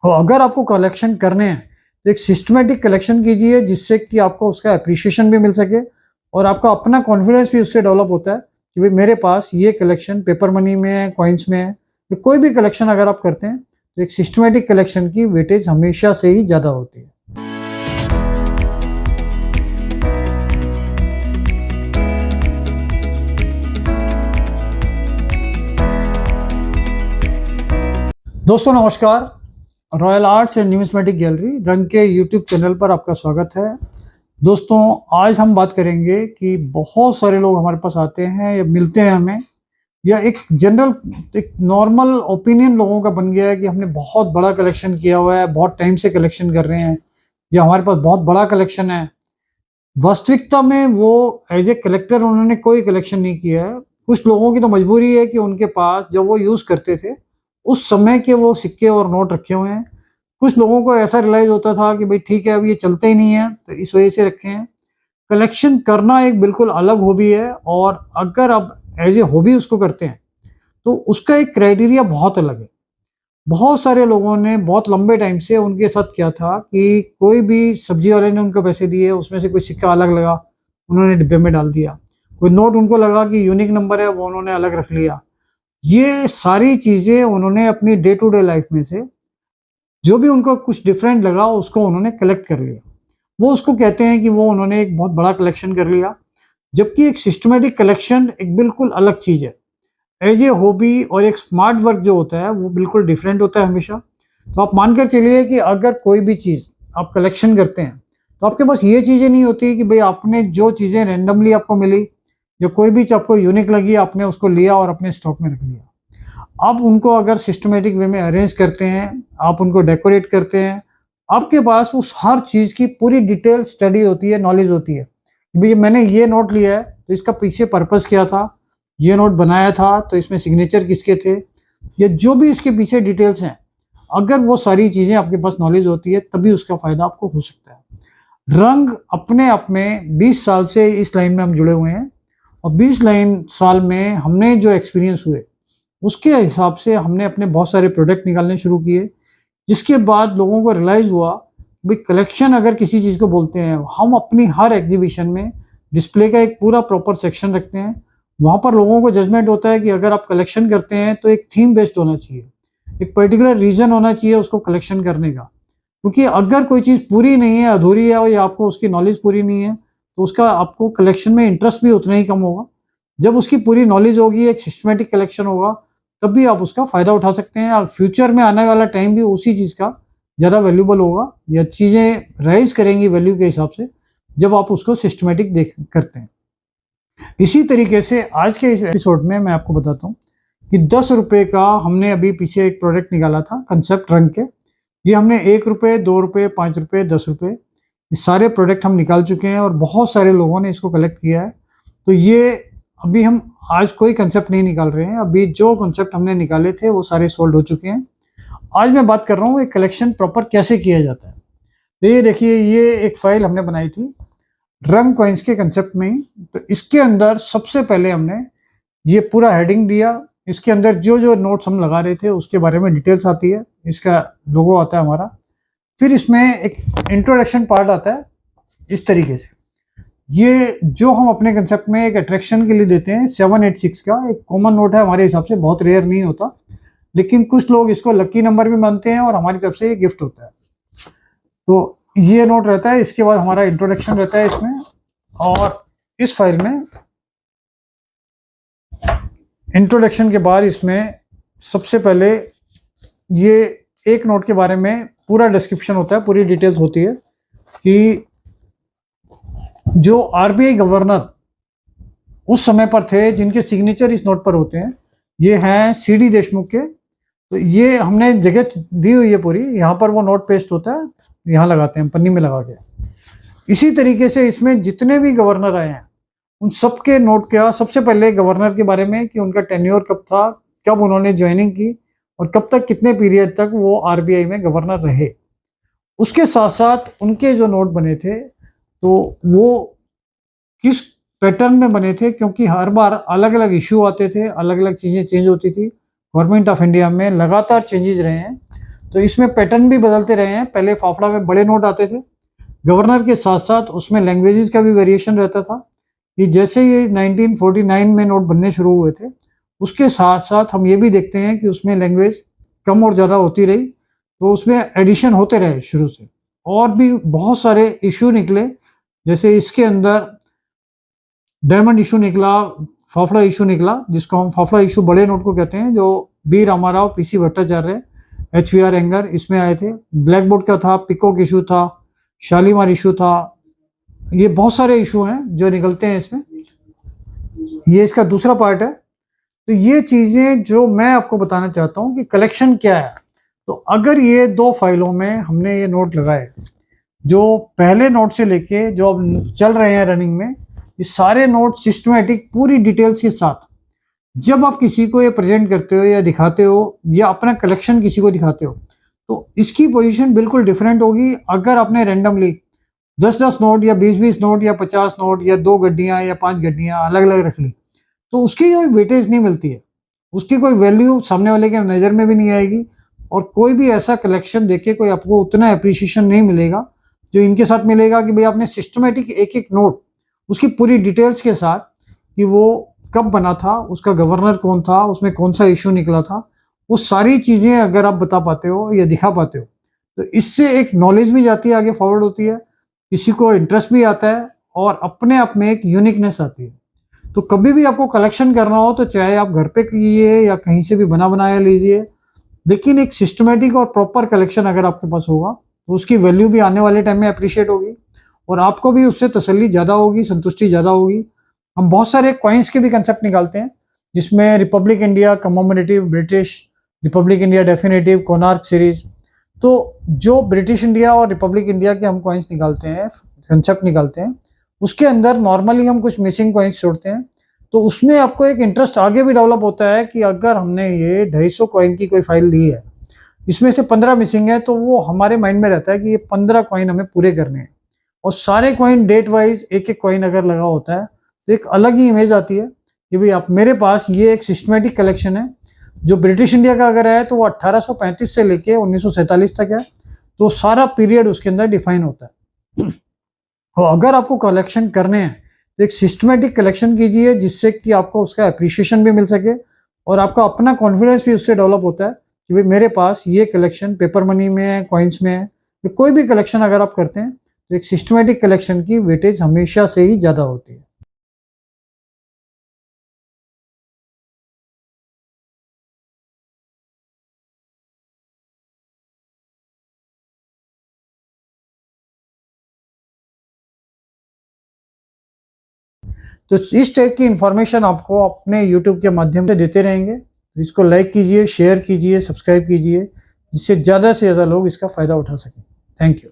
तो अगर आपको कलेक्शन करने हैं तो एक सिस्टमेटिक कलेक्शन कीजिए, जिससे कि आपको उसका अप्रिशिएशन भी मिल सके और आपका अपना कॉन्फिडेंस भी उससे डेवलप होता है कि भाई मेरे पास ये कलेक्शन पेपर मनी में है, कॉइन्स में है। तो कोई भी कलेक्शन अगर आप करते हैं तो एक सिस्टमेटिक कलेक्शन की वेटेज हमेशा से ही ज़्यादा होती है। दोस्तों नमस्कार, royal arts and numismatic gallery रंग के यूट्यूब चैनल पर आपका स्वागत है। दोस्तों आज हम बात करेंगे कि बहुत सारे लोग हमारे पास आते हैं या मिलते हैं हमें, या एक नॉर्मल ओपिनियन लोगों का बन गया है कि हमने बहुत बड़ा कलेक्शन किया हुआ है, बहुत टाइम से कलेक्शन कर रहे हैं, या हमारे पास बहुत बड़ा कलेक्शन है। वास्तविकता में वो एज ए कलेक्टर उन्होंने कोई कलेक्शन नहीं किया है। कुछ लोगों की तो मजबूरी है कि उनके पास जब वो यूज़ करते थे उस समय के वो सिक्के और नोट रखे हुए हैं। कुछ लोगों को ऐसा रियलाइज होता था कि भाई ठीक है अब ये चलते ही नहीं है, तो इस वजह से रखे हैं। कलेक्शन करना एक बिल्कुल अलग हॉबी है, और अगर आप एज ए हॉबी उसको करते हैं तो उसका एक क्राइटेरिया बहुत अलग है। बहुत सारे लोगों ने बहुत लंबे टाइम से उनके साथ क्या था कि कोई भी सब्जी वाले ने उनको पैसे दिए, उसमें से कोई सिक्का अलग लगा, उन्होंने डिब्बे में डाल दिया। कोई नोट उनको लगा कि यूनिक नंबर है, वो उन्होंने अलग रख लिया। ये सारी चीज़ें उन्होंने अपनी डे टू डे लाइफ में से जो भी उनको कुछ डिफरेंट लगा उसको उन्होंने कलेक्ट कर लिया। वो उसको कहते हैं कि वो उन्होंने एक बहुत बड़ा कलेक्शन कर लिया। जबकि एक सिस्टमेटिक कलेक्शन एक बिल्कुल अलग चीज़ है। एज ए हॉबी और एक स्मार्ट वर्क जो होता है वो बिल्कुल डिफरेंट होता है हमेशा। तो आप मानकर चलिए कि अगर कोई भी चीज़ आप कलेक्शन करते हैं तो आपके पास ये चीज़ें नहीं होती कि भाई आपने जो चीज़ें रैंडमली आपको मिली या कोई भी चीज़ आपको यूनिक लगी आपने उसको लिया और अपने स्टॉक में रख लिया। आप उनको अगर सिस्टमेटिक वे में अरेंज करते हैं, आप उनको डेकोरेट करते हैं, आपके पास उस हर चीज़ की पूरी डिटेल स्टडी होती है, नॉलेज होती है। भाई मैंने ये नोट लिया है तो इसका पीछे पर्पस क्या था, ये नोट बनाया था तो इसमें सिग्नेचर किसके थे, या जो भी इसके पीछे डिटेल्स हैं, अगर वो सारी चीज़ें आपके पास नॉलेज होती है तभी उसका फ़ायदा आपको हो सकता है। रंग अपने आप में 20 साल से इस लाइन में हम जुड़े हुए हैं, और 20 साल में हमने जो एक्सपीरियंस हुए उसके हिसाब से हमने अपने बहुत सारे प्रोडक्ट निकालने शुरू किए, जिसके बाद लोगों को रियलाइज़ हुआ भाई कलेक्शन अगर किसी चीज़ को बोलते हैं, हम अपनी हर एग्जीबिशन में डिस्प्ले का एक पूरा प्रॉपर सेक्शन रखते हैं। वहाँ पर लोगों को जजमेंट होता है कि अगर आप कलेक्शन करते हैं तो एक थीम बेस्ड होना चाहिए, एक पर्टिकुलर रीज़न होना चाहिए उसको कलेक्शन करने का। क्योंकि अगर कोई चीज़ पूरी नहीं है, अधूरी है, या आपको उसकी नॉलेज पूरी नहीं है, तो उसका आपको कलेक्शन में इंटरेस्ट भी उतना ही कम होगा। जब उसकी पूरी नॉलेज होगी, एक सिस्टमेटिक कलेक्शन होगा, तब भी आप उसका फ़ायदा उठा सकते हैं, और फ्यूचर में आने वाला टाइम भी उसी चीज़ का ज़्यादा वैल्यूबल होगा, या चीज़ें राइज करेंगी वैल्यू के हिसाब से जब आप उसको सिस्टमेटिक देख करते हैं। इसी तरीके से आज के इस एपिसोड में मैं आपको बताता हूँ कि 10 रुपये का हमने अभी पीछे एक प्रोडक्ट निकाला था कंसेप्ट रंग के। ये हमने 1 रुपये, 2 रुपये, 5 रुपये, 10 रुपये, ये सारे प्रोडक्ट हम निकाल चुके हैं और बहुत सारे लोगों ने इसको कलेक्ट किया है। तो ये अभी हम आज कोई कंसेप्ट नहीं निकाल रहे हैं, अभी जो कंसेप्ट हमने निकाले थे वो सारे सोल्ड हो चुके हैं। आज मैं बात कर रहा हूँ एक कलेक्शन प्रॉपर कैसे किया जाता है। तो ये देखिए, ये एक फाइल हमने बनाई थी रंग कॉइन्स के कंसेप्ट में ही। तो इसके अंदर सबसे पहले हमने ये पूरा हेडिंग दिया, इसके अंदर जो जो नोट्स हम लगा रहे थे उसके बारे में डिटेल्स आती है, इसका लोगो आता है हमारा। फिर इसमें एक इंट्रोडक्शन पार्ट आता है इस तरीके से। ये जो हम अपने कंसेप्ट में एक अट्रैक्शन के लिए देते हैं 786 का एक कॉमन नोट है, हमारे हिसाब से बहुत रेयर नहीं होता, लेकिन कुछ लोग इसको लकी नंबर भी मानते हैं और हमारी तरफ से ये गिफ्ट होता है। तो ये नोट रहता है, इसके बाद हमारा इंट्रोडक्शन रहता है इसमें, और इस फाइल में इंट्रोडक्शन के बाद इसमें सबसे पहले ये एक नोट के बारे में पूरा डिस्क्रिप्शन होता है, पूरी डिटेल्स होती है कि जो आरबीआई गवर्नर उस समय पर थे जिनके सिग्नेचर इस नोट पर होते हैं, ये हैं सीडी देशमुख के। तो ये हमने जगह दी हुई है पूरी, यहाँ पर वो नोट पेस्ट होता है, यहाँ लगाते हैं पन्नी में लगा के। इसी तरीके से इसमें जितने भी गवर्नर आए हैं उन सब के नोट का सबसे पहले गवर्नर के बारे में कि उनका टेन्योर कब था, कब उन्होंने ज्वाइनिंग की और कब तक कितने पीरियड तक वो आरबीआई में गवर्नर रहे। उसके साथ साथ उनके जो नोट बने थे तो वो किस पैटर्न में बने थे, क्योंकि हर बार अलग अलग इशू आते थे, अलग अलग चीज़ें चेंज होती थी। गवर्नमेंट ऑफ इंडिया में लगातार चेंजेस रहे हैं, तो इसमें पैटर्न भी बदलते रहे हैं। पहले फाफड़ा में बड़े नोट आते थे, गवर्नर के साथ साथ उसमें लैंग्वेजेस का भी वेरिएशन रहता था कि जैसे ये 1949 में नोट बनने शुरू हुए थे, उसके साथ साथ हम ये भी देखते हैं कि उसमें लैंग्वेज कम और ज़्यादा होती रही, तो उसमें एडिशन होते रहे शुरू से। और भी बहुत सारे इशू निकले, जैसे इसके अंदर डायमंड इशू निकला, फाफड़ा इशू निकला, जिसको हम फाफड़ा इशू बड़े नोट को कहते हैं, जो B Rama Rao, PC Bhattacharya, HVR Iyengar इसमें आए थे। ब्लैक बोर्ड का था, पिकॉक इशू था, शालीमार इशू था। ये बहुत सारे इशू हैं जो निकलते हैं इसमें। ये इसका दूसरा पार्ट है। तो ये चीजें जो मैं आपको बताना चाहता हूं कि कलेक्शन क्या है। तो अगर ये दो फाइलों में हमने ये नोट लगाए, जो पहले नोट से लेके जो अब चल रहे हैं रनिंग में, ये सारे नोट सिस्टमेटिक पूरी डिटेल्स के साथ जब आप किसी को ये प्रेजेंट करते हो या दिखाते हो या अपना कलेक्शन किसी को दिखाते हो, तो इसकी पोजीशन बिल्कुल डिफरेंट होगी। अगर आपने रैंडमली 10-10 नोट या 20-20 नोट या 50 नोट या 2 गड्डियां या 5 गड्डियां अलग अलग रख ली, तो उसकी कोई वेटेज नहीं मिलती है, उसकी कोई वैल्यू सामने वाले के नज़र में भी नहीं आएगी, और कोई भी ऐसा कलेक्शन देके कोई आपको उतना अप्रिसिएशन नहीं मिलेगा जो इनके साथ मिलेगा कि भाई आपने सिस्टमेटिक एक एक नोट उसकी पूरी डिटेल्स के साथ, कि वो कब बना था, उसका गवर्नर कौन था, उसमें कौन सा इशू निकला था, वो सारी चीज़ें अगर आप बता पाते हो या दिखा पाते हो, तो इससे एक नॉलेज भी जाती है, आगे फॉरवर्ड होती है, किसी को इंटरेस्ट भी आता है और अपने आप में एक यूनिकनेस आती है। तो कभी भी आपको कलेक्शन करना हो तो चाहे आप घर पे कीजिए या कहीं से भी बना बनाया लीजिए, लेकिन एक सिस्टमेटिक और प्रॉपर कलेक्शन अगर आपके पास होगा तो उसकी वैल्यू भी आने वाले टाइम में अप्रिशिएट होगी और आपको भी उससे तसल्ली ज़्यादा होगी, संतुष्टि ज़्यादा होगी। हम बहुत सारे कॉइन्स के भी कंसेप्ट निकालते हैं, जिसमें republic India, commemorative, British, republic India definitive, Konark series. तो जो ब्रिटिश इंडिया और रिपब्लिक इंडिया के हम कॉइन्स निकालते हैं, कंसेप्ट निकालते हैं, उसके अंदर नॉर्मली हम कुछ मिसिंग कॉइन्स छोड़ते हैं। तो उसमें आपको एक इंटरेस्ट आगे भी डेवलप होता है कि अगर हमने ये 250 कॉइन की कोई फाइल ली है, इसमें से 15 मिसिंग है, तो वो हमारे माइंड में रहता है कि ये 15 कॉइन हमें पूरे करने हैं। और सारे कॉइन डेट वाइज एक एक कॉइन अगर लगा होता है तो एक अलग ही इमेज आती है कि भाई आप मेरे पास ये एक सिस्टमेटिक कलेक्शन है। जो ब्रिटिश इंडिया का अगर है तो वो 1835 से लेके 1947 तक है, तो सारा पीरियड उसके अंदर डिफाइन होता है। तो अगर आपको कलेक्शन करने हैं तो एक सिस्टमेटिक कलेक्शन कीजिए, जिससे कि आपको उसका अप्रिशिएशन भी मिल सके और आपका अपना कॉन्फिडेंस भी उससे डेवलप होता है कि भाई मेरे पास ये कलेक्शन पेपर मनी में है, कॉइन्स में है। तो कोई भी कलेक्शन अगर आप करते हैं तो एक सिस्टमेटिक कलेक्शन की वेटेज हमेशा से ही ज़्यादा होती है। तो इस टाइप की इंफॉर्मेशन आपको अपने यूट्यूब के माध्यम से देते रहेंगे। तो इसको लाइक कीजिए, शेयर कीजिए, सब्सक्राइब कीजिए, जिससे ज़्यादा से ज़्यादा लोग इसका फ़ायदा उठा सकें। Thank you.